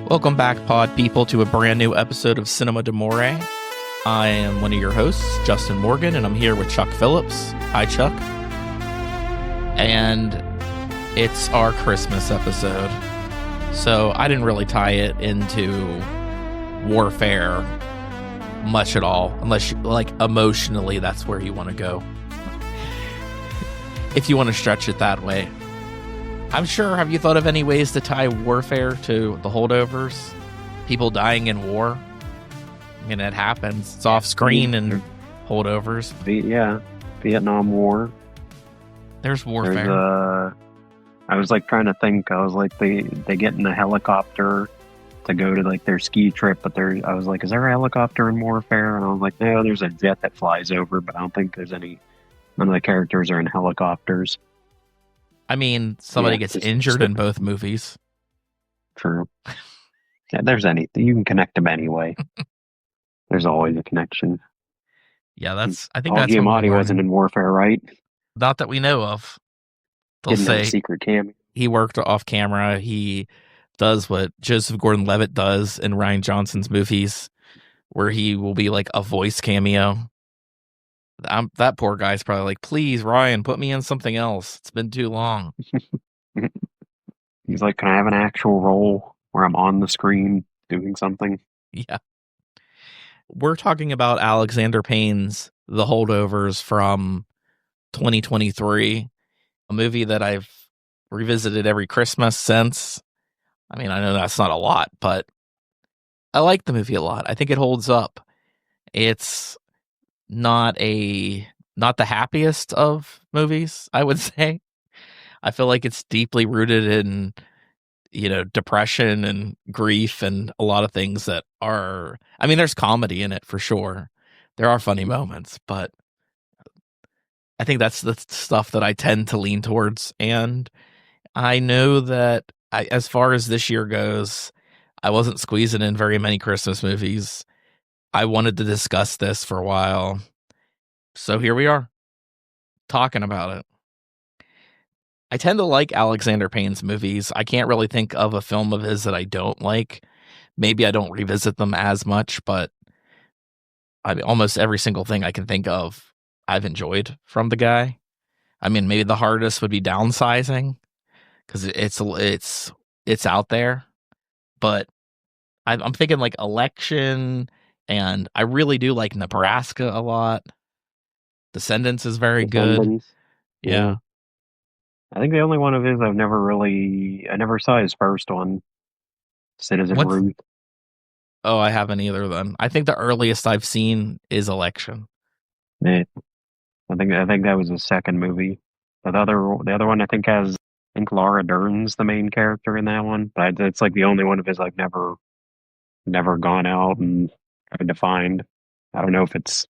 Welcome back, pod people, to a brand new episode of Cinema d'Amore. I am one of your hosts, Justin Morgan, and I'm here with Chuck Phillips. Hi, Chuck. And it's our Christmas episode. So I didn't really tie it into warfare much at all, unless, emotionally, that's where you want to go. If you want to stretch it that way. I'm sure, have you thought of any ways to tie warfare to the holdovers? People dying in war? I mean, it happens. It's off screen in holdovers. Vietnam War. There's warfare. I was trying to think. I was they get in a helicopter to go to their ski trip, but I was is there a helicopter in warfare? And I was no, there's a jet that flies over, but I don't think there's any. None of the characters are in helicopters. I mean, somebody gets injured in both movies. True. Yeah, there's anything. You can connect them anyway. There's always a connection. Yeah, I think that's Giamatti wasn't in warfare, right? Not that we know of. They'll Didn't say have a secret cameo. He worked off camera. He does what Joseph Gordon-Levitt does in Rian Johnson's movies, where he will be a voice cameo. That poor guy's probably please, Ryan, put me in something else. It's been too long. He's can I have an actual role where I'm on the screen doing something? Yeah. We're talking about Alexander Payne's The Holdovers from 2023, a movie that I've revisited every Christmas since. I mean, I know that's not a lot, but I like the movie a lot. I think it holds up. It's not the happiest of movies, I would say. I feel like it's deeply rooted in, depression and grief and a lot of things that are, I mean, there's comedy in it for sure. There are funny moments, but I think that's the stuff that I tend to lean towards. And I know that as far as this year goes, I wasn't squeezing in very many Christmas movies. I wanted to discuss this for a while. So here we are, talking about it. I tend to like Alexander Payne's movies. I can't really think of a film of his that I don't like. Maybe I don't revisit them as much, but I mean, almost every single thing I can think of, I've enjoyed from the guy. I mean, maybe the hardest would be Downsizing, because it's out there. But I'm thinking Election, and I really do like Nebraska a lot. Descendants is very good. Yeah. I think the only one of his I never saw his first one, Citizen Ruth. Oh, I haven't either then. I think the earliest I've seen is Election. Yeah. I think that was his second movie. The other one I think Laura Dern's the main character in that one, but it's the only one of his I've never gone out and tried to find. I don't know if it's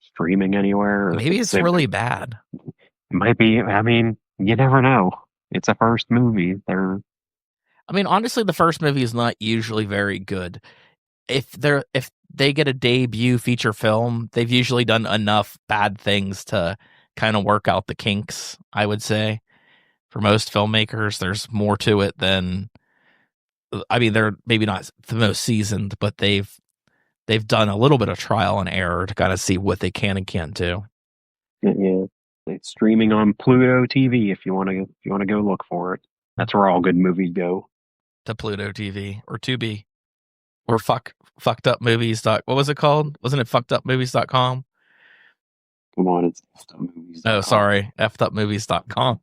streaming anywhere. Or maybe it's really bad. It might be. I mean, you never know. It's a first movie. I mean, honestly, the first movie is not usually very good. If they get a debut feature film, they've usually done enough bad things to kind of work out the kinks, I would say. For most filmmakers, there's more to it than, I mean, they're maybe not the most seasoned, but they've done a little bit of trial and error to kind of see what they can and can't do. Yeah, it's streaming on Pluto TV if you want to go look for it. That's where all good movies go. To Pluto TV or Tubi or fucked up movies. What was it called? Wasn't it fuckedupmovies.com? Come on, it's effedupmovies.com. Oh, sorry, effedupmovies.com.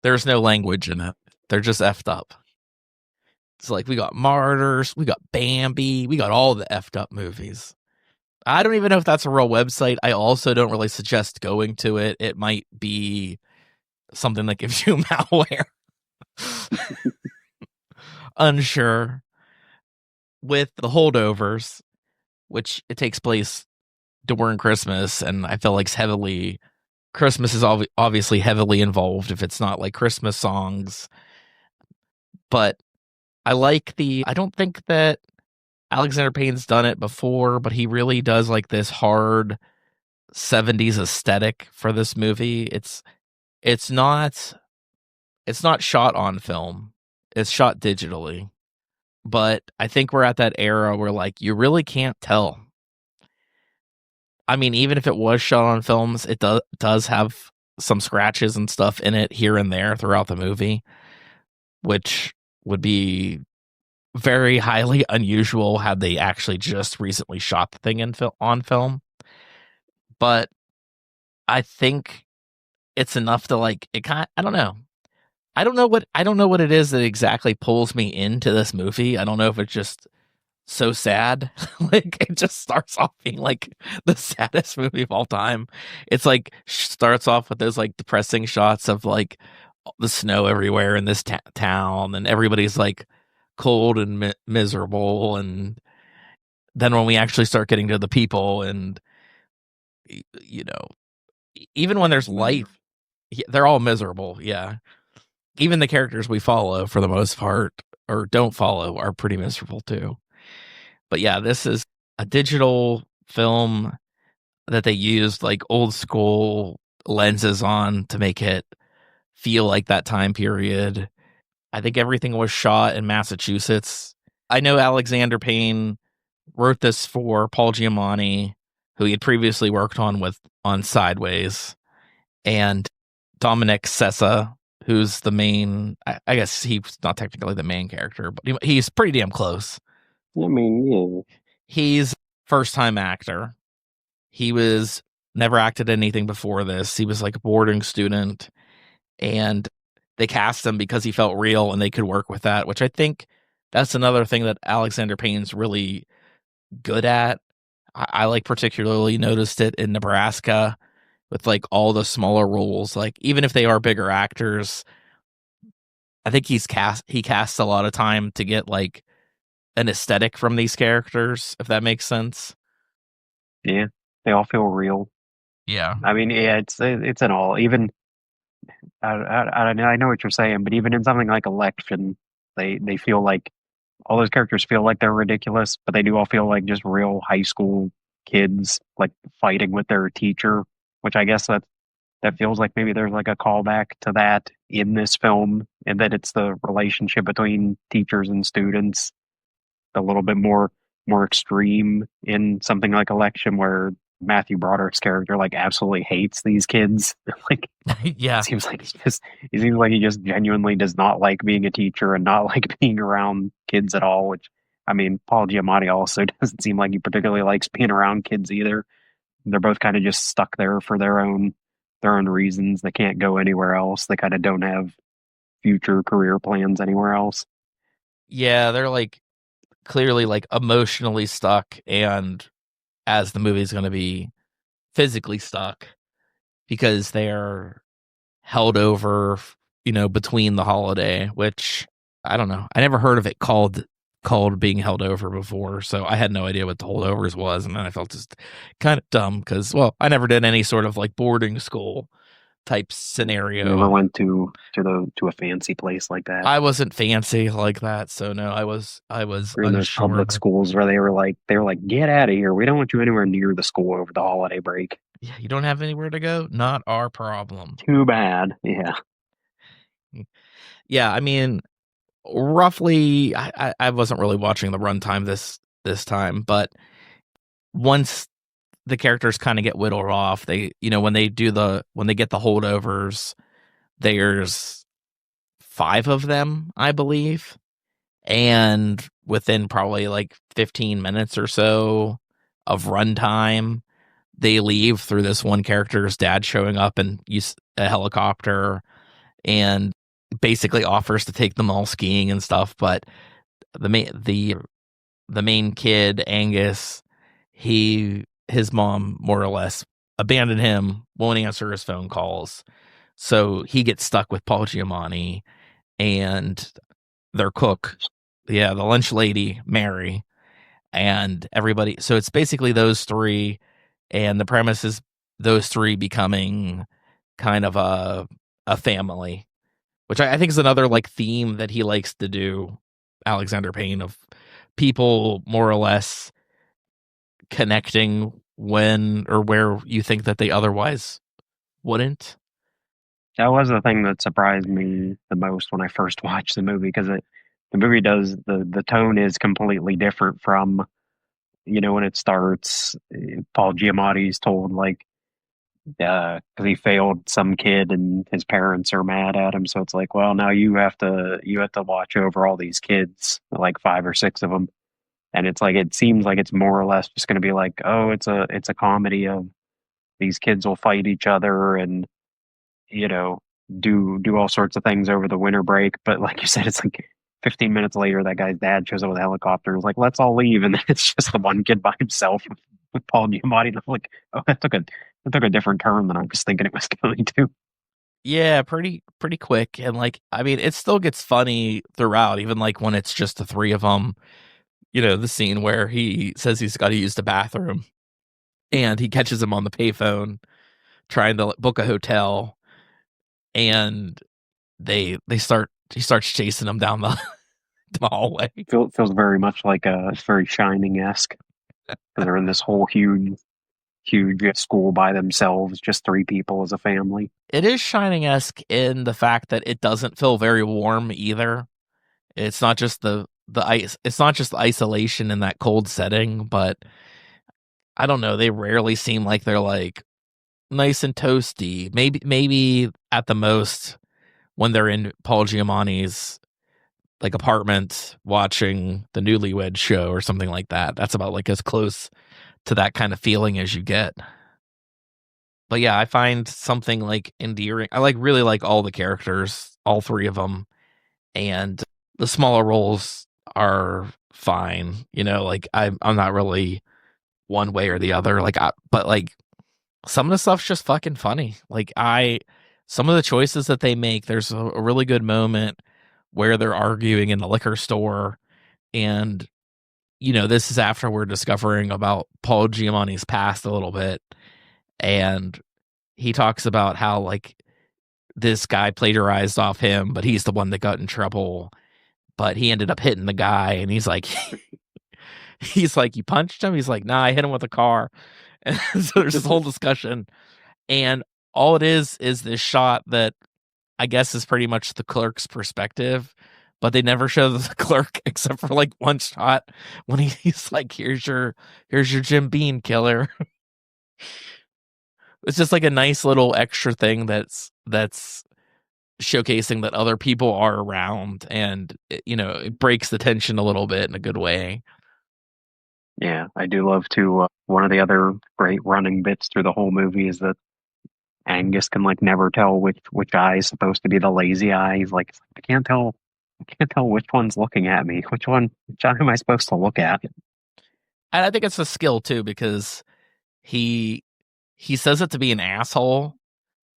There's no language in it. They're just effed up. It's we got Martyrs, we got Bambi, we got all the effed up movies. I don't even know if that's a real website. I also don't really suggest going to it. It might be something that gives you malware. Unsure. With The Holdovers, which it takes place during Christmas, and I feel Christmas is obviously heavily involved if it's not Christmas songs. But I don't think that Alexander Payne's done it before, but he really does this hard 70s aesthetic for this movie. It's not shot on film. It's shot digitally. but I think we're at that era where like you really can't tell. I mean, even if it was shot on films, it does have some scratches and stuff in it here and there throughout the movie, which would be very highly unusual had they actually just recently shot the thing on film. But I think it's enough to like it kind. I don't know. I don't know what it is that exactly pulls me into this movie. I don't know if it's just so sad. Like it just starts off being like the saddest movie of all time. It's like starts off with those like depressing shots of like the snow everywhere in this town, and everybody's like cold and miserable. And then when we actually start getting to the people, and you know, even when there's light, they're all miserable. Yeah, even the characters we follow for the most part or don't follow are pretty miserable too. But yeah, this is a digital film that they used like old school lenses on to make it feel like that time period. I think everything was shot in Massachusetts. I know Alexander Payne wrote this for Paul Giamatti, who he had previously worked on Sideways, and Dominic Sessa, who's the main. I guess he's not technically the main character, but he's pretty damn close. I mean, yeah. He's first time actor. He was never acted anything before this. He was like a boarding student, and they cast him because he felt real and they could work with that, which I think that's another thing that Alexander Payne's really good at. I like particularly noticed it in Nebraska with like all the smaller roles. Like even if they are bigger actors, I think he casts a lot of time to get like an aesthetic from these characters, if that makes sense. Yeah, they all feel real. Yeah. I mean, yeah, it's an all. Even I know what you're saying, but even in something like Election, they feel like all those characters feel like they're ridiculous, but they do all feel like just real high school kids, like fighting with their teacher. Which I guess that feels like maybe there's like a callback to that in this film, and that it's the relationship between teachers and students a little bit more extreme in something like Election, where Matthew Broderick's character like absolutely hates these kids. Like Yeah. he seems like he just genuinely does not like being a teacher and not like being around kids at all. Which I mean, Paul Giamatti also doesn't seem like he particularly likes being around kids either. They're both kind of just stuck there for their own reasons. They can't go anywhere else. They kind of don't have future career plans anywhere else. Yeah, they're like clearly like emotionally stuck, and as the movie's going to be physically stuck because they're held over, between the holiday, which I don't know. I never heard of it called being held over before, so I had no idea what the holdovers was, and then I felt just kind of dumb because, well, I never did any sort of like boarding school type Never scenario. went to a fancy place like that. I wasn't fancy like that, so no, I was Or in those unsure. public schools where they were like, get out of here. We don't want you anywhere near the school over the holiday break. Yeah, you don't have anywhere to go? Not our problem. Too bad. Yeah. Yeah, I mean, roughly, I wasn't really watching the runtime this time, but once the characters kind of get whittled off, when when they get the holdovers, there's five of them, I believe, and within probably like 15 minutes or so of runtime, they leave through this one character's dad showing up and use a helicopter and basically offers to take them all skiing and stuff. But the main the main kid, Angus, his mom more or less abandoned him, won't answer his phone calls. So he gets stuck with Paul Giamatti and their cook, yeah, the lunch lady, Mary, and everybody. So it's basically those three, and the premise is those three becoming kind of a family, which I think is another like theme that he likes to do, Alexander Payne, of people more or less connecting when or where you think that they otherwise wouldn't. That was the thing that surprised me the most when I first watched the movie because the movie does the tone is completely different from, when it starts. Paul Giamatti's told like, because he failed some kid and his parents are mad at him, so it's like, well, now you have to watch over all these kids, like five or six of them, and it's like it seems like it's more or less just going to be like, oh, it's a comedy of these kids will fight each other and you know do all sorts of things over the winter break. But like you said, it's like 15 minutes later, that guy's dad shows up with a helicopter and is like, let's all leave, and then it's just the one kid by himself with Paul Giamatti. And I'm like, oh, that took a different turn than I was thinking it was going to. Yeah, pretty quick, and like I mean, it still gets funny throughout, even like when it's just the three of them. The scene where he says he's got to use the bathroom, and he catches him on the payphone trying to book a hotel, and they start he starts chasing him down the, the hallway. Feels very much like it's very Shining esque. They're in this whole huge school by themselves, just three people as a family. It is Shining esque in the fact that it doesn't feel very warm either. It's not just the ice. It's not just the isolation in that cold setting, but I don't know. They rarely seem like they're like nice and toasty. Maybe at the most when they're in Paul Giamatti's like apartment watching the Newlywed Show or something like that. That's about like as close to that kind of feeling as you get. But yeah, I find something like endearing. I really like all the characters, all three of them, and the smaller roles are fine. Like I'm not really one way or the other. But like some of the stuff's just fucking funny. Some of the choices that they make. There's a really good moment where they're arguing in the liquor store, and this is after we're discovering about Paul Giamatti's past a little bit, and he talks about how like this guy plagiarized off him, but he's the one that got in trouble. But he ended up hitting the guy, and he's like, he's like, you punched him? He's like, nah, I hit him with a car. And so there's this whole discussion, and all it is this shot that I guess is pretty much the clerk's perspective, but they never show the clerk except for like one shot when he's like, here's your Jim Bean killer. It's just like a nice little extra thing that's showcasing that other people are around, and it breaks the tension a little bit in a good way. Yeah, I do love to. One of the other great running bits through the whole movie is that Angus can like never tell which eye is supposed to be the lazy eye. He's like, I can't tell which one's looking at me. Which eye am I supposed to look at? And I think it's a skill too, because he he says it to be an asshole,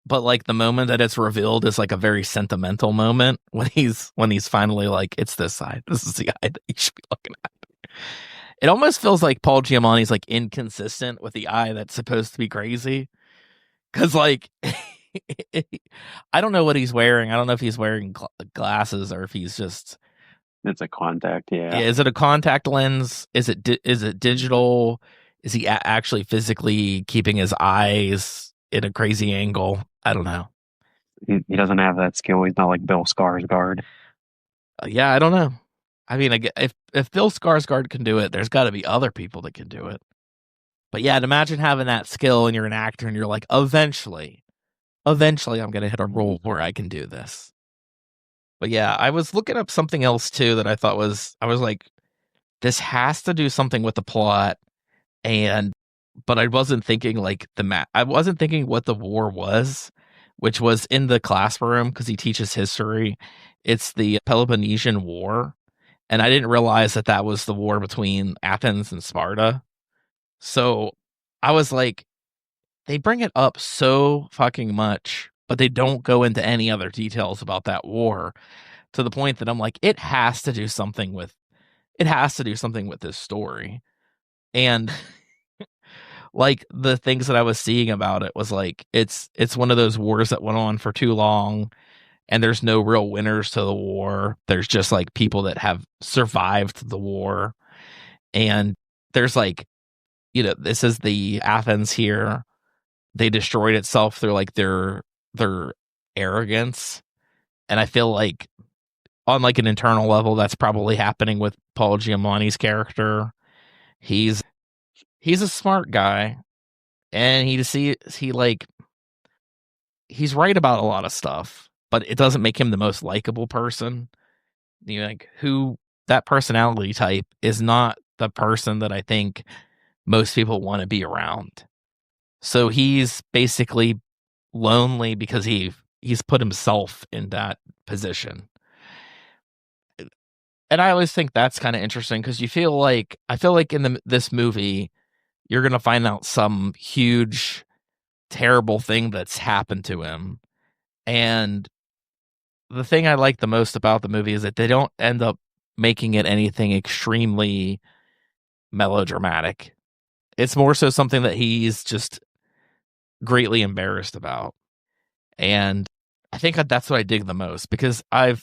but like the moment that it's revealed is like a very sentimental moment when he's finally like, it's this side. This is the eye that you should be looking at. It almost feels like Paul Giamatti's like inconsistent with the eye that's supposed to be crazy. Cause like I don't know what he's wearing. I don't know if he's wearing glasses or if he's just. It's a contact. Yeah, Is it a contact lens? Is it digital? Is he actually physically keeping his eyes in a crazy angle? I don't know. he doesn't have that skill. He's not like Bill Skarsgård. Yeah, I don't know. I mean, if Bill Skarsgård can do it, there's got to be other people that can do it. But yeah, and imagine having that skill and you're an actor and you're like, eventually, I'm gonna hit a role where I can do this. But yeah, I was looking up something else too that I was like, this has to do something with the plot, and but I wasn't thinking like I wasn't thinking what the war was, which was in the classroom because he teaches history. It's the Peloponnesian War, and I didn't realize that that was the war between Athens and Sparta. So I was like, they bring it up so fucking much, but they don't go into any other details about that war, to the point that I'm like, it has to do something with this story. And like the things that I was seeing about it was like, it's one of those wars that went on for too long, and there's no real winners to the war. There's just like people that have survived the war. And there's like, this is the Athens here. They destroyed itself through like their arrogance. And I feel like on like an internal level, that's probably happening with Paul Giamatti's character. He's he's a smart guy, and he like he's right about a lot of stuff, but it doesn't make him the most likable person. You know, like who that personality type is not the person that I think most people want to be around. So he's basically lonely because he's put himself in that position. And I always think that's kind of interesting because I feel like in this movie you're going to find out some huge terrible thing that's happened to him. And the thing I like the most about the movie is that they don't end up making it anything extremely melodramatic. It's more so something that he's just greatly embarrassed about. And I think that's what I dig the most because at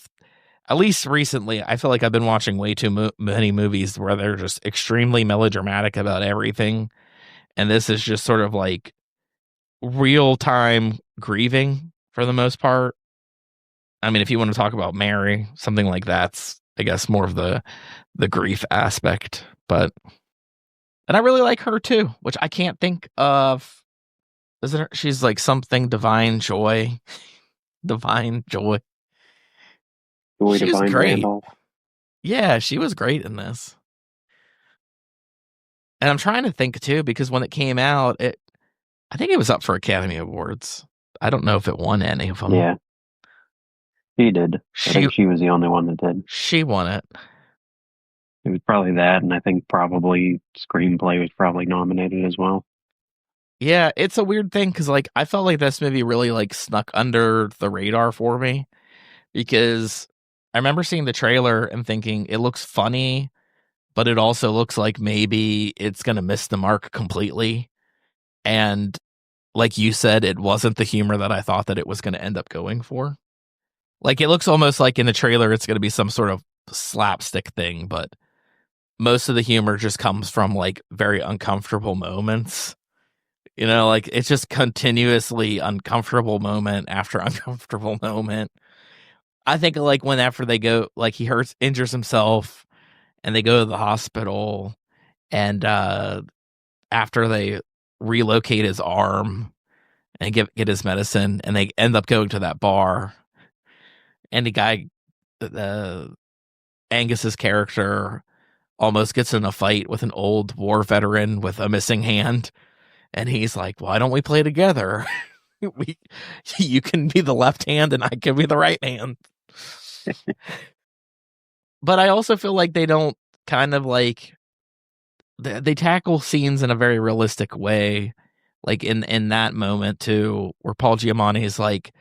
least recently, I feel like I've been watching way too many movies where they're just extremely melodramatic about everything. And this is just sort of like real time grieving for the most part. I mean, if you want to talk about Mary, something like that's, I guess, more of the grief aspect. But and I really like her too, which I can't think of. Isn't her, she's like something divine joy, divine joy. Joy She was Divine great. Randolph. Yeah, she was great in this. And I'm trying to think too because when it came out, I think it was up for Academy Awards. I don't know if it won any of them. Yeah, she did. I She think she was the only one that did. she won it. It was probably that, and I think probably screenplay was probably nominated as well. Yeah, it's a weird thing because like I felt like this movie really like snuck under the radar for me because I remember seeing the trailer and thinking it looks funny, but it also looks like maybe it's gonna miss the mark completely. And like you said, it wasn't the humor that I thought that it was gonna end up going for. Like it looks almost like in the trailer it's gonna be some sort of slapstick thing, but most of the humor just comes from like very uncomfortable moments. You know, like it's just continuously uncomfortable moment after uncomfortable moment. I think like when after they go, like he injures himself, and they go to the hospital, and after they relocate his arm and get his medicine, and they end up going to that bar, and the guy, the Angus's character, almost gets in a fight with an old war veteran with a missing hand, and he's like, "Why don't we play together? we, you can be the left hand, and I can be the right hand." But I also feel like they don't kind of like they tackle scenes in a very realistic way, like in that moment too, where Paul Giamatti is like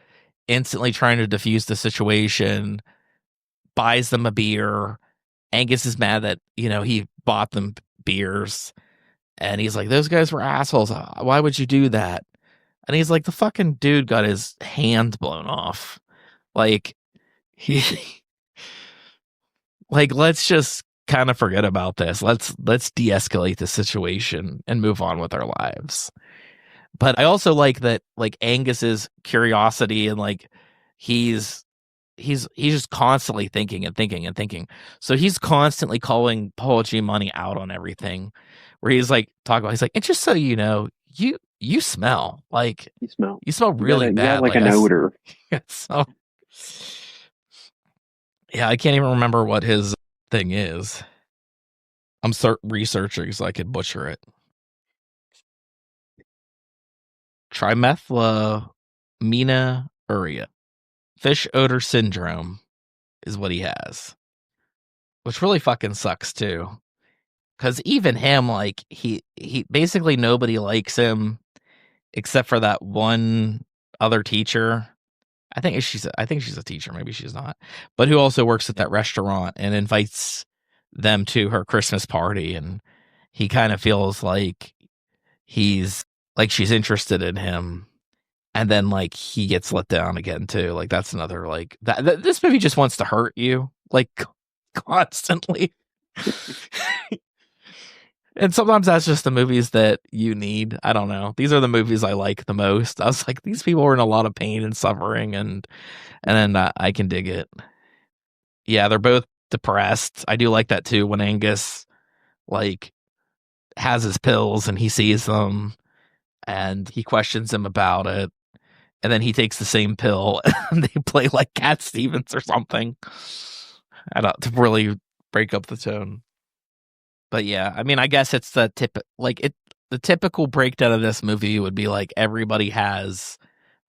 instantly trying to diffuse the situation, buys them a beer. Angus is mad that he bought them beers, and he's like, "Those guys were assholes. Why would you do that?" And he's like, "The fucking dude got his hand blown off. Like he, like let's just kind of forget about this. Let's de-escalate the situation and move on with our lives." But I also like that, like Angus's curiosity, and like he's he's just constantly thinking and thinking and thinking. So he's constantly calling Paul Giamatti out on everything. Where he's like talking about, he's like, "And just so you know, you smell like You smell. you smell You got really you got bad." like Like an odor. so yeah, I can't even remember what his thing is. I'm researching so I could butcher it. Trimethylaminuria, fish odor syndrome is what he has, which really fucking sucks too. Because even him, like he basically nobody likes him except for that one other teacher. I think she's a teacher, maybe she's not, but who also works at that restaurant and invites them to her Christmas party, and he kind of feels like he's like she's interested in him, and then like he gets let down again too. Like that's another like this movie just wants to hurt you like constantly. And sometimes that's just the movies that you need. I don't know. These are the movies I like the most. I was like, these people are in a lot of pain and suffering, and then I can dig it. Yeah, they're both depressed. I do like that too when Angus like has his pills and he sees them and he questions him about it. And then he takes the same pill and they play like Cat Stevens or something. I don't to really break up the tone. But yeah, I mean, I guess it's the tip like it the typical breakdown of this movie would be like everybody has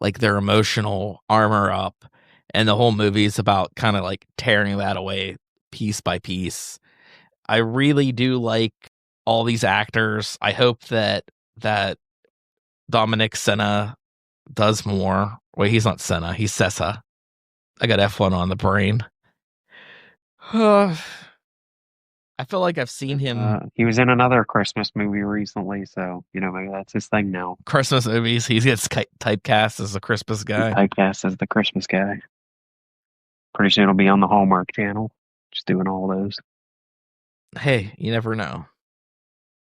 like their emotional armor up and the whole movie is about kind of like tearing that away piece by piece. I really do like all these actors. I hope that Dominic Senna does more. Wait, he's not Senna, he's Sessa. I got F1 on the brain. I feel like I've seen him He was in another Christmas movie recently, so maybe that's his thing now. Christmas movies. He gets typecast as a Christmas He's guy. typecast as the Christmas guy. Pretty soon he'll be on the Hallmark Channel, just doing all those. Hey, you never know.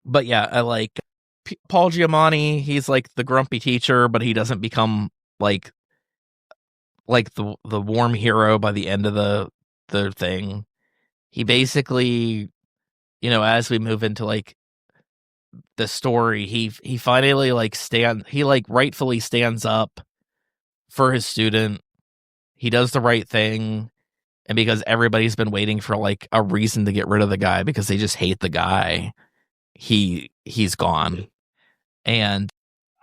But yeah, I like Paul Giamatti. He's like the grumpy teacher, but he doesn't become like the warm hero by the end of the thing. He basically, as we move into like the story, he finally like he like rightfully stands up for his student. He does the right thing, and because everybody's been waiting for like a reason to get rid of the guy because they just hate the guy, he's gone. And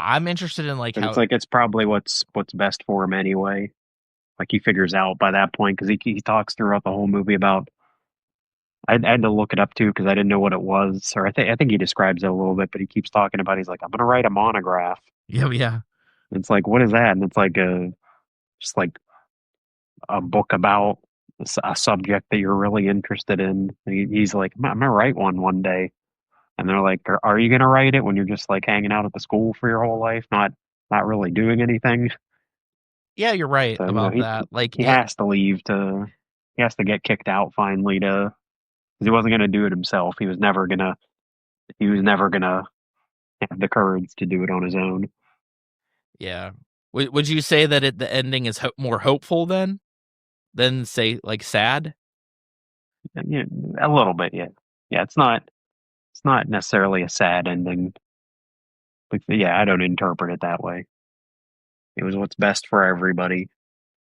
I'm interested in like But it's how like it's probably what's best for him anyway. Like he figures out by that point because he talks throughout the whole movie about. I had to look it up too because I didn't know what it was, or I think he describes it a little bit, but he keeps talking about. He's like, I'm gonna write a monograph. yeah. It's like, what is that? And it's like just like a book about a subject that you're really interested in. And he's like, I'm gonna write one day. And they're like, are you gonna write it when you're just like hanging out at the school for your whole life, not really doing anything? Yeah, you're right So about that. Like he has to leave to he has to get kicked out finally to because he wasn't gonna do it himself. He was never gonna have the courage to do it on his own. yeah. Would you say that the ending is more hopeful than say like sad? And, a little bit, yeah. Yeah, it's not necessarily a sad ending. But yeah, I don't interpret it that way. It was what's best for everybody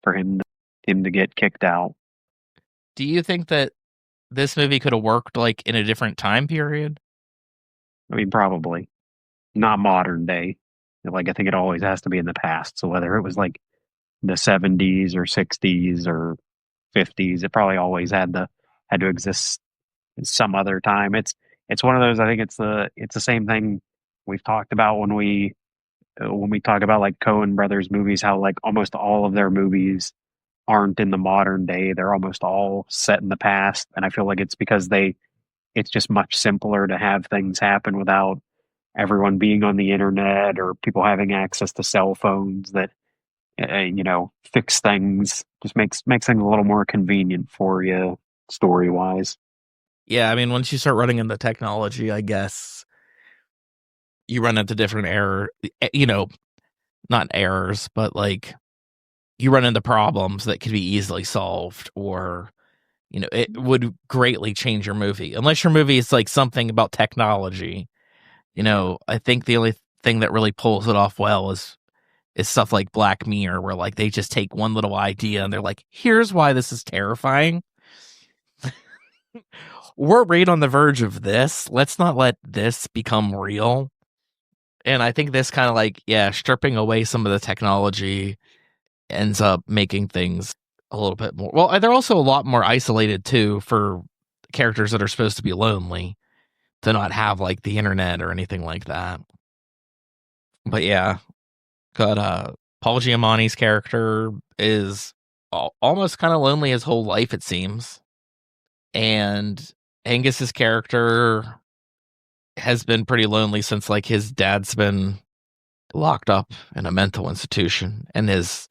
for him to get kicked out. Do you think that this movie could have worked like in a different time period? I mean, probably not modern day. Like I think it always has to be in the past. So whether it was like the 70s or 60s or 50s, it probably always had to exist some other time. It's one of those. I think it's the same thing we've talked about when we talk about like Coen Brothers movies. How like almost all of their movies aren't in the modern day. They're almost all set in the past, and I feel like it's because it's just much simpler to have things happen without everyone being on the internet or people having access to cell phones that fix things. Just makes things a little more convenient for you story wise. Yeah, I mean, once you start running into technology, I guess you run into different not errors, but like you run into problems that could be easily solved, or it would greatly change your movie. Unless your movie is like something about technology, I think the only thing that really pulls it off well is stuff like Black Mirror, where like they just take one little idea and they're like, here's why this is terrifying. We're right on the verge of this. Let's not let this become real. And I think this kind of like, yeah, stripping away some of the technology ends up making things a little bit more. Well, they're also a lot more isolated too for characters that are supposed to be lonely to not have like the internet or anything like that. But yeah, got Paul Giamatti's character is almost kind of lonely his whole life, it seems. And Angus's character has been pretty lonely since like his dad's been locked up in a mental institution and his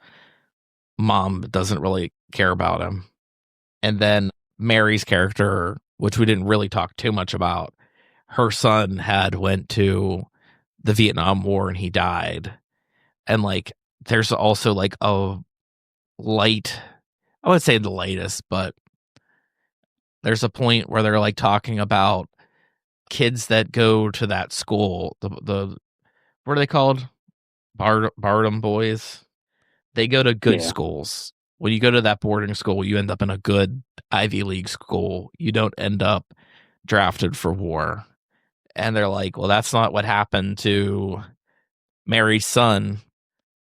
mom doesn't really care about him. And then Mary's character, which we didn't really talk too much about, her son had went to the Vietnam War and he died. And like there's also like a light, I would say the lightest, but there's a point where they're like talking about kids that go to that school. The what are they called? Bardem boys. They go to good Yeah, schools. When you go to that boarding school, you end up in a good Ivy League school. You don't end up drafted for war. And they're like, well, that's not what happened to Mary's son.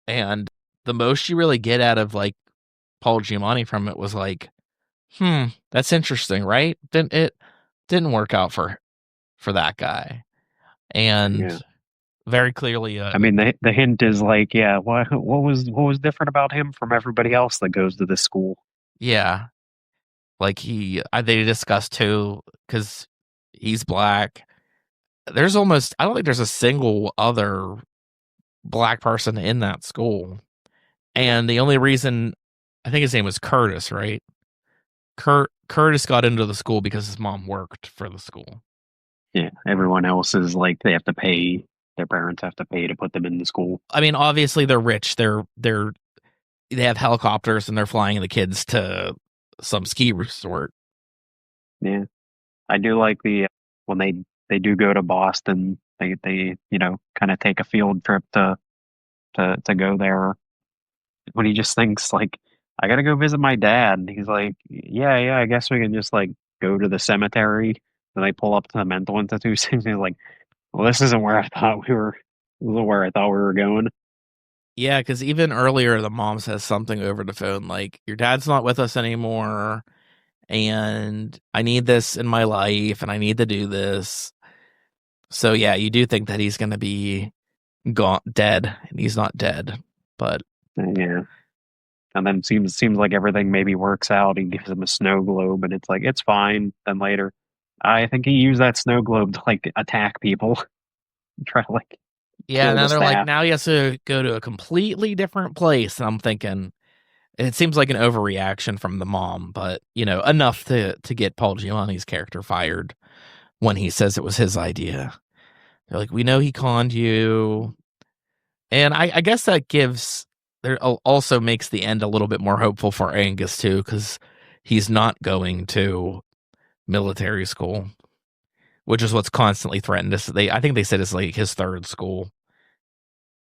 And the most you really get out of like Paul Giamatti from it was like, that's interesting, right? Didn't work out for that guy. And yeah. very clearly, I mean, the hint is like, yeah, what was different about him from everybody else that goes to this school? yeah, like they discussed too, because he's black. There's almost, I don't think there's a single other black person in that school. Yeah, And the only reason, I think his name was Curtis, right? Curtis got into the school because his mom worked for the school. yeah. Everyone else is like they have to pay. Their parents have to pay to put them in the school. I mean, obviously they're rich. They have helicopters and they're flying the kids to some ski resort. Yeah, I do like the when they do go to Boston. They kind of take a field trip to go there. When he just thinks like, I gotta go visit my dad. And he's like, yeah, I guess we can just like go to the cemetery. Then they pull up to the mental institution. He's like, well, this isn't where I thought we were. This isn't where I thought we were going. Yeah, because even earlier, the mom says something over the phone like, your dad's not with us anymore. And I need this in my life and I need to do this. So, yeah, you do think that he's going to be gone, dead, and he's not dead. But Yeah. And then seems like everything maybe works out. He gives him a snow globe, and it's like it's fine. Then later, I think he used that snow globe to like attack people, try to like yeah, kill now the they're like, staff. now he has to go to a completely different place. And I'm thinking, it seems like an overreaction from the mom, but, enough to get Paul Giamatti's character fired when he says it was his idea. They're like, we know he conned you. And I guess that also makes the end a little bit more hopeful for Angus too, because he's not going to military school, which is what's constantly threatened. I think they said it's like his third school.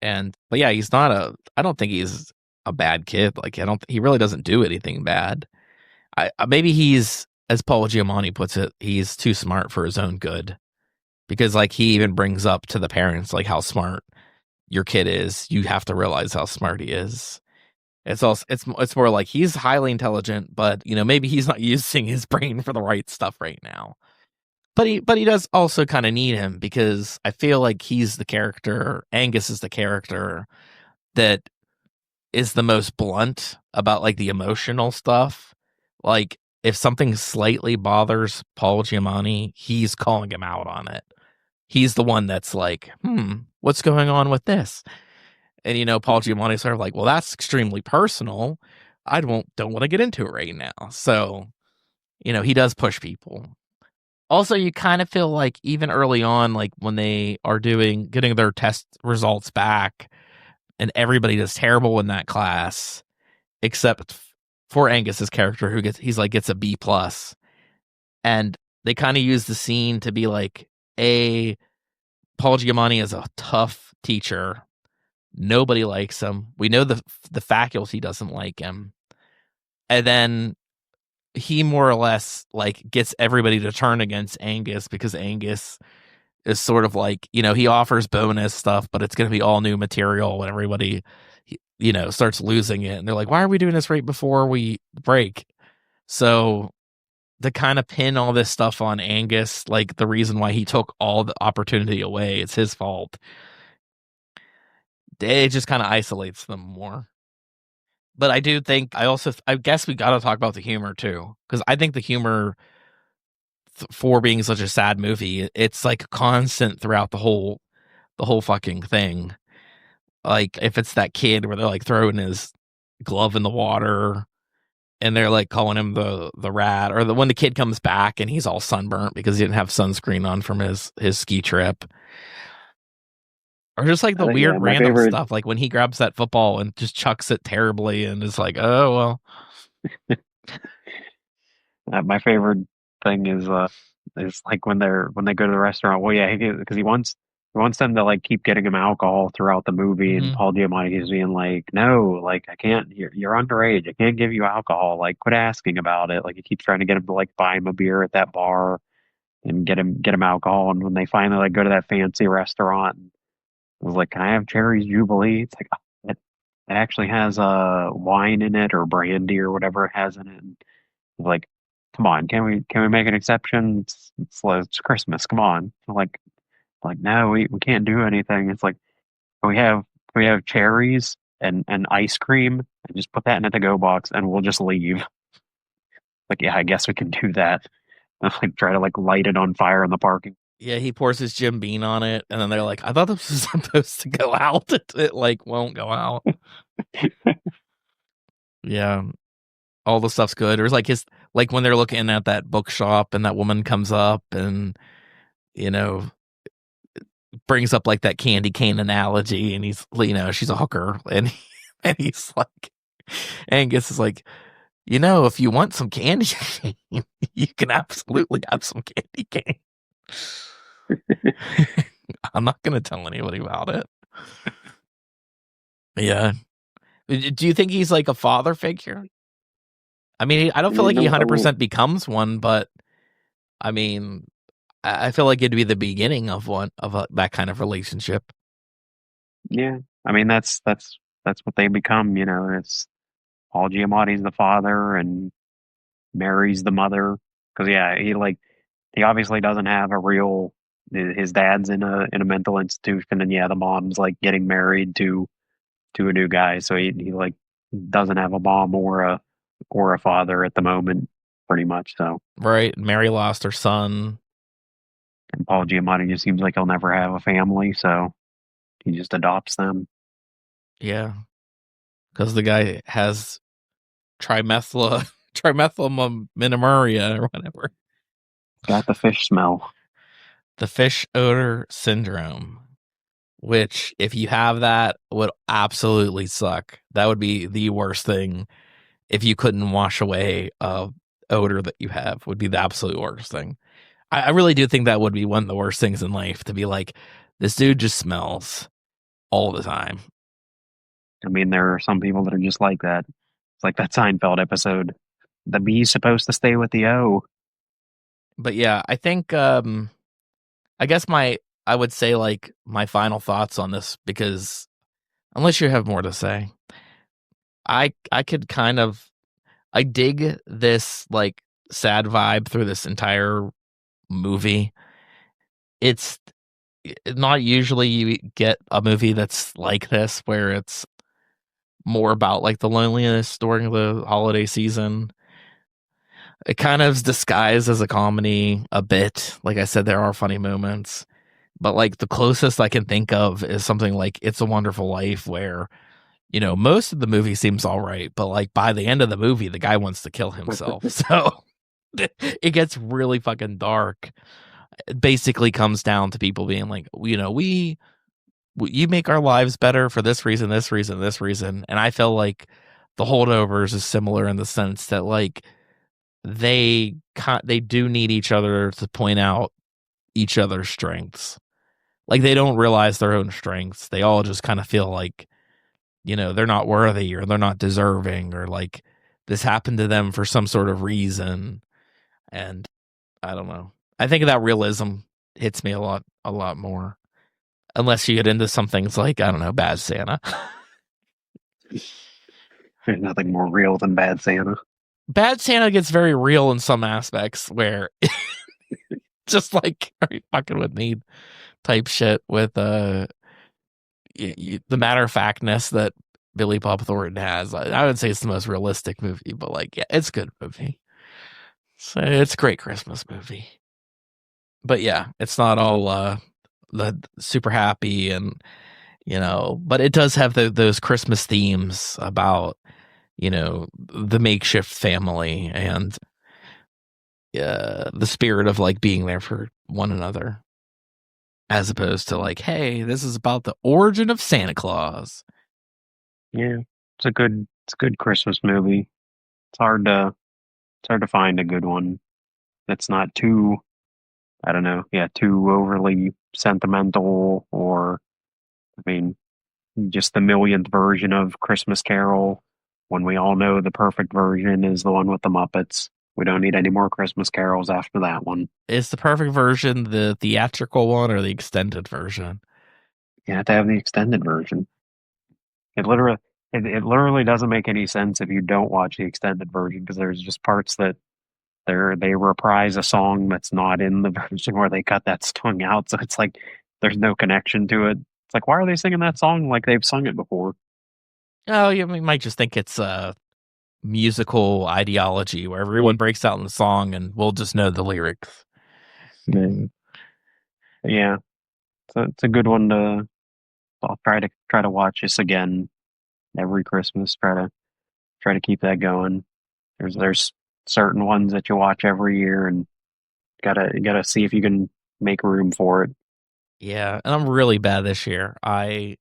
But yeah, I don't think he's a bad kid. Like, he really doesn't do anything bad. Maybe he's, as Paul Giamatti puts it, he's too smart for his own good, because like he even brings up to the parents like how smart your kid is. You have to realize how smart he is. It's more like he's highly intelligent, but maybe he's not using his brain for the right stuff right now. But he does also kind of need him, because I feel like he's the character. Angus is the character that is the most blunt about like the emotional stuff. Like, if something slightly bothers Paul Giamatti, he's calling him out on it. He's the one that's like, what's going on with this? And Paul Giamatti's sort of like, well, that's extremely personal. I don't want to get into it right now. So, he does push people. Also, you kind of feel like even early on, like when they are getting their test results back, and everybody does terrible in that class, except for Angus's character, gets a B plus. And they kind of use the scene to be like, Paul Giamatti is a tough teacher. Nobody likes him. We know the faculty doesn't like him. And then he more or less like gets everybody to turn against Angus, because Angus is sort of like, he offers bonus stuff, but it's going to be all new material when everybody, starts losing it. And they're like, why are we doing this right before we break? So to kind of pin all this stuff on Angus, like the reason why he took all the opportunity away, it's his fault. It just kind of isolates them more. But I do think I guess we got to talk about the humor too, because I think the humor for being such a sad movie, it's like constant throughout the whole fucking thing. Like, if it's that kid where they're like throwing his glove in the water, and they're like calling him the rat, or when the kid comes back and he's all sunburnt because he didn't have sunscreen on from his ski trip, or just like I the think, yeah, weird my random favorite. stuff, like when he grabs that football and just chucks it terribly and is like, oh well. My favorite thing is like when they go to the restaurant. Well, yeah, because he wants them to like keep getting him alcohol throughout the movie, and Hmm. Paul Giamatti is being like, no, like I can't. You're underage. I can't give you alcohol. Like, quit asking about it. Like, he keeps trying to get him to like buy him a beer at that bar and get him alcohol. And when they finally like go to that fancy restaurant, I was like, can I have Cherry's Jubilee? It's like, it actually has wine in it or brandy or whatever it has in it. And like, come on, can we make an exception? It's Christmas. Come on. Like no, we can't do anything. It's like we have cherries and ice cream and just put that in a to-go box and we'll just leave. Like, yeah, I guess we can do that. And like try to like light it on fire in the parking. Yeah, he pours his Jim Bean on it, and then they're like, "I thought this was supposed to go out." It like won't go out. Yeah, all the stuff's good. Or it's like his like when they're looking at that bookshop, and that woman comes up and you know brings up like that candy cane analogy, and he's she's a hooker, and and he's like, Angus is like, if you want some candy cane, you can absolutely have some candy cane. I'm not gonna tell anybody about it. Yeah. Do you think he's like a father figure? I mean, I don't feel like he No, 100% becomes one, but I mean, I feel like it'd be the beginning of one of that kind of relationship. yeah. I mean, that's what they become. You know, it's Paul Giamatti's the father and Mary's the mother. Because yeah, he obviously doesn't have a real. His dad's in a mental institution, and yeah, the mom's like getting married to a new guy, so he like doesn't have a mom or a father at the moment, pretty much. So, Right? Mary lost her son. and Paul Giamatti just seems like he'll never have a family, so he just adopts them. Yeah, because the guy has trimethylaminuria or whatever. Got the fish smell. The fish odor syndrome, which if you have that would absolutely suck. That would be the worst thing if you couldn't wash away a odor that you have would be the absolute worst thing. I really do think that would be one of the worst things in life to be like, this dude just smells all the time. I mean, there are some people that are just like that. It's like that Seinfeld episode. The B's supposed to stay with the O. But yeah, I think I guess I would say like my final thoughts on this, because unless you have more to say, I could kind of I dig this like sad vibe through this entire movie. It's not usually you get a movie that's like this where it's more about like the loneliness during the holiday season. It kind of is disguised as a comedy a bit. Like I said, there are funny moments, but like the closest I can think of is something like It's a Wonderful Life, where most of the movie seems all right, but like by the end of the movie, the guy wants to kill himself. So it gets really fucking dark. It basically comes down to people being like, you make our lives better for this reason, this reason, this reason. And I feel like the Holdovers is similar in the sense that like they do need each other to point out each other's strengths. Like they don't realize their own strengths. They all just kind of feel like, they're not worthy or they're not deserving, or like this happened to them for some sort of reason. And I don't know. I think that realism hits me a lot more. Unless you get into some things like, I don't know, Bad Santa. There's nothing more real than Bad Santa. Bad Santa gets very real in some aspects where just like, are you fucking with me type shit with the matter of factness that Billy Bob Thornton has. I would say it's the most realistic movie, but like, yeah, it's a good movie. So it's a great Christmas movie. But yeah, it's not all the super happy and but it does have those Christmas themes about the makeshift family and the spirit of like being there for one another, as opposed to like, hey, this is about the origin of Santa Claus. Yeah, it's a good Christmas movie. It's hard to find a good one. it's not too, I don't know, yeah, too overly sentimental or, I mean, just the millionth version of Christmas Carol when we all know the perfect version is the one with the Muppets. We don't need any more Christmas carols after that one. Is the perfect version the theatrical one or the extended version? You have to have the extended version. It literally it literally doesn't make any sense if you don't watch the extended version because there's just parts that they reprise a song that's not in the version where they cut that song out. So it's like there's no connection to it. It's like, why are they singing that song like they've sung it before? Oh, you might just think it's a musical ideology where everyone breaks out in the song and we'll just know the lyrics. Yeah, so it's a good one to. I'll try to watch this again every Christmas. Try to keep that going. There's certain ones that you watch every year, and gotta see if you can make room for it. Yeah, and I'm really bad this year. I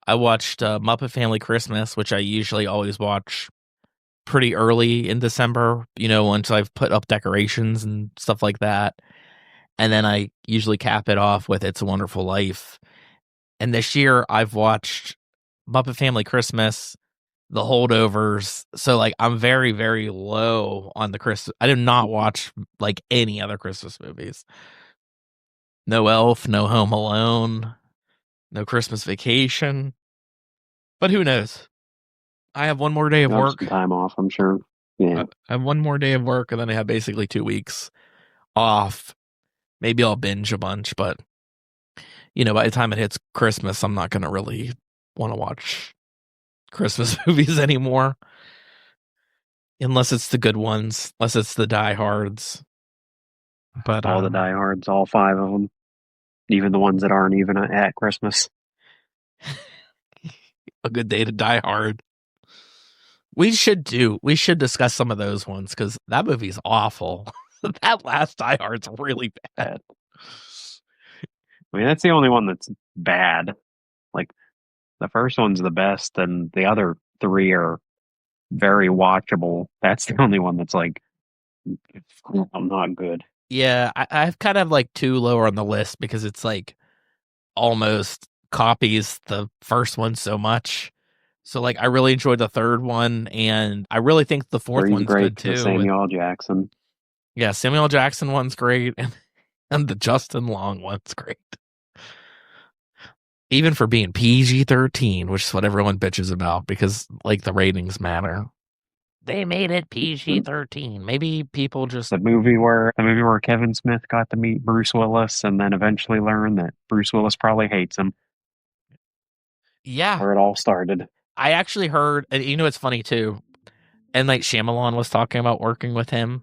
watched Muppet Family Christmas, which I usually always watch pretty early in December, once I've put up decorations and stuff like that. And then I usually cap it off with It's a Wonderful Life. And this year I've watched Muppet Family Christmas, The Holdovers. So like I'm very, very low on the Christmas. I did not watch like any other Christmas movies. No Elf, no Home Alone, no Christmas Vacation. But who knows? I have one more day of You'll have some work. time off, I'm sure. Yeah, I have one more day of work, and then I have basically 2 weeks off. Maybe I'll binge a bunch, but by the time it hits Christmas, I'm not going to really want to watch Christmas movies anymore. Unless it's the good ones, unless it's the diehards. But all the diehards, all five of them, even the ones that aren't even at Christmas. A Good Day to Die Hard. We should discuss some of those ones because that movie's awful. That last Die Hard's really bad. I mean, that's the only one that's bad. Like the first one's the best, and the other three are very watchable. That's the only one that's like, I'm not good. Yeah, I've kind of like two lower on the list because it's like almost copies the first one so much. So like I really enjoyed the third one, and I really think the fourth Three's one's great good because too. Samuel L. Jackson. Yeah, Samuel L. Jackson one's great, and the Justin Long one's great. Even for being PG-13, which is what everyone bitches about because like the ratings matter. They made it PG-13. Maybe people just The movie where Kevin Smith got to meet Bruce Willis and then eventually learn that Bruce Willis probably hates him. Yeah. Where it all started. I actually heard, and it's funny too. And like Shyamalan was talking about working with him,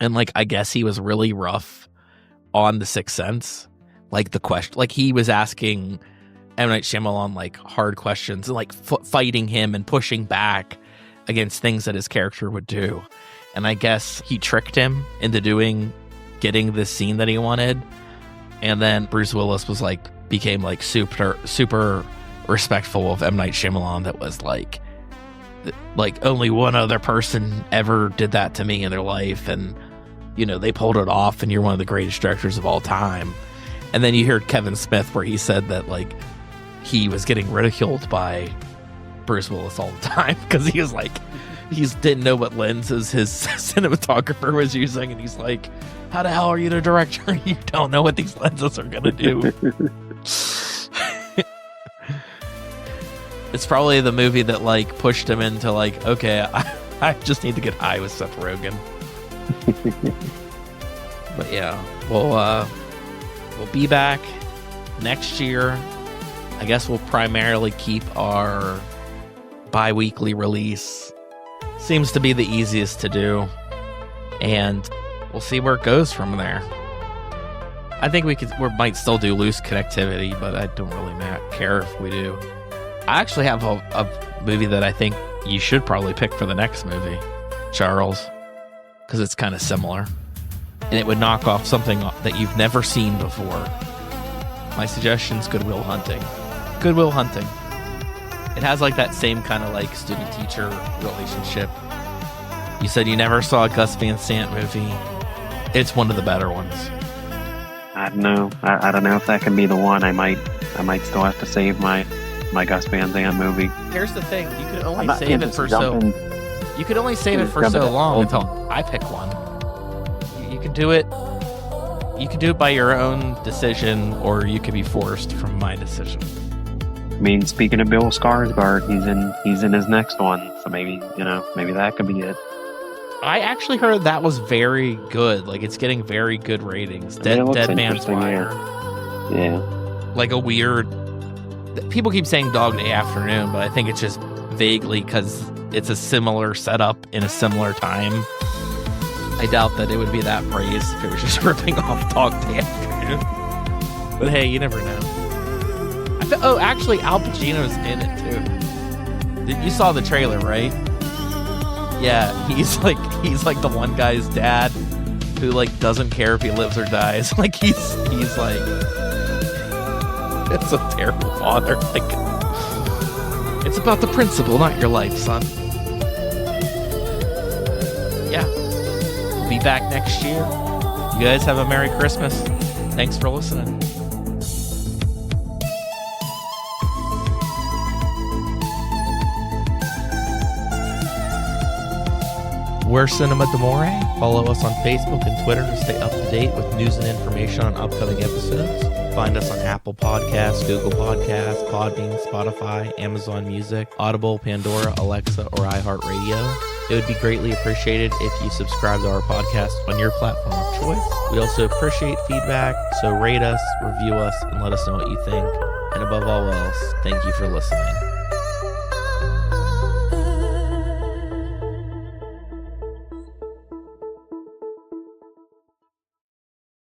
and like I guess he was really rough on The Sixth Sense. Like the question, like he was asking M. Night Shyamalan like hard questions and like fighting him and pushing back against things that his character would do. And I guess he tricked him into getting this scene that he wanted. And then Bruce Willis became like super respectful of M. Night Shyamalan. That was like only one other person ever did that to me in their life. And, they pulled it off and you're one of the greatest directors of all time. And then you heard Kevin Smith where he said that like he was getting ridiculed by Bruce Willis all the time because he was like, he didn't know what lenses his cinematographer was using, and he's like, how the hell are you the director? You don't know what these lenses are gonna do. It's probably the movie that like pushed him into like, okay, I just need to get high with Seth Rogen. But yeah, we'll be back next year. I guess we'll primarily keep our bi-weekly release. Seems to be the easiest to do, and we'll see where it goes from there. I think we might still do loose connectivity, but I don't really care if we do. I actually have a movie that I think you should probably pick for the next movie, Charles, because it's kind of similar, and it would knock off something that you've never seen before. My suggestion's Good Will Hunting. Good Will Hunting. It has like that same kind of like student-teacher relationship. You said you never saw a Gus Van Sant movie. It's one of the better ones. I don't know. I don't know if that can be the one. I might still have to save my Gus Van Sant movie. Here's the thing: you could only save it for so long until I pick one. You can do it. You can do it by your own decision, or you could be forced from my decision. I mean, speaking of Bill Skarsgård, he's in his next one, so maybe that could be it. I actually heard that was very good. Like, it's getting very good ratings. Dead Man's Wire. Yeah. Like a weird... People keep saying Dog Day Afternoon, but I think it's just vaguely because it's a similar setup in a similar time. I doubt that it would be that praised if it was just ripping off Dog Day Afternoon. But hey, you never know. Actually, Al Pacino's in it, too. You saw the trailer, right? Yeah, he's like the one guy's dad who like doesn't care if he lives or dies. Like he's like, it's a terrible father. Like, it's about the principle, not your life, son. Yeah, we'll be back next year. You guys have a Merry Christmas. Thanks for listening. We're Cinema D'Amore. Follow us on Facebook and Twitter to stay up to date with news and information on upcoming episodes. Find us on Apple Podcasts, Google Podcasts, Podbean, Spotify, Amazon Music, Audible, Pandora, Alexa, or iHeartRadio. It would be greatly appreciated if you subscribe to our podcast on your platform of choice. We also appreciate feedback, so rate us, review us, and let us know what you think. And above all else, thank you for listening.